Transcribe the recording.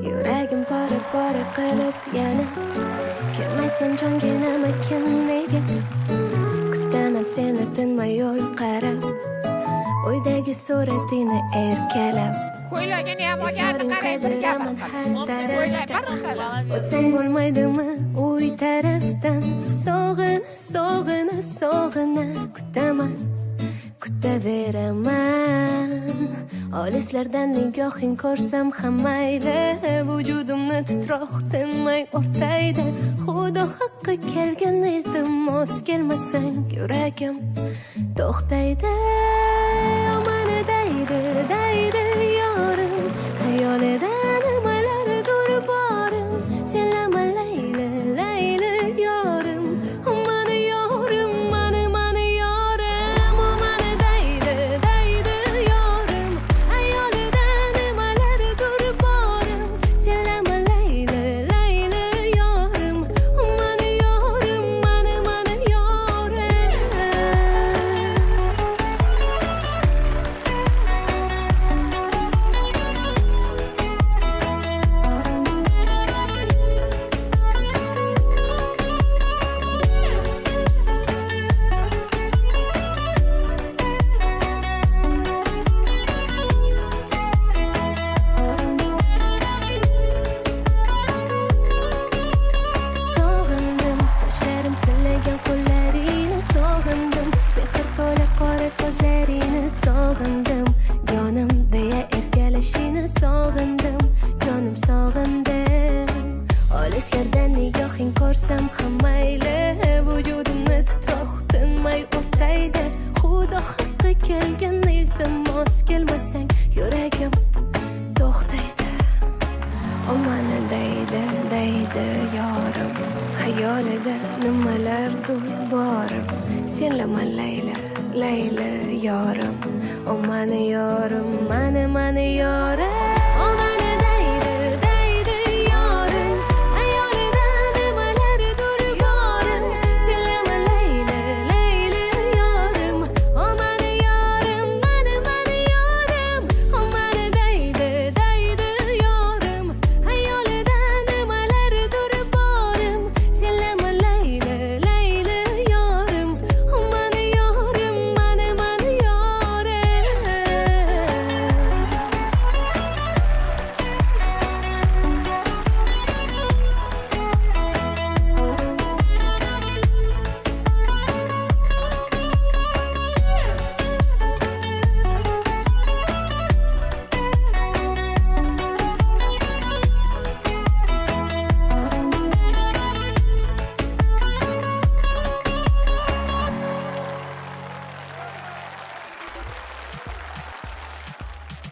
Yuragim pora qilib yana kelmaysan jonginam ekan nega kutaman seni tinmay yo'l qarab uydagi suratingni erkalab Ko'ylagini ham olgan qarang bir gaman o'tsang bo'lmaydimi uy tarafdan sog'ina kutaman kutaveraman olislardan nigohing ko'rsam ham mayli vujudimni titroq tinmay o'rtaydi xudo haqqi kelgan iltimos kelmasang yuragim to'xtaydi omani daydi yorim xayolida nimalardir borim senlama layli yorim mani yorim mani yorim omani daydi yorim xayolida nimalardir borim senlama layli yorim mani yorim mani yorim Sog'indim sochlarim silagan qo'llaringni sog'indim mehr to'la qora ko'zlaringni sog'indim jonim deya erkalashingni sog'indim jonim sog'indim olislardan nigohing ko'rsam ham mayli vujudimni titroq tinmay o'rtaydi xudo haqqi kelgan iltimos kelmasang yuragim to'xtaydi omani daydi yorim xayolida nimalardir borim senlama layli yorim omani yorim mani yorim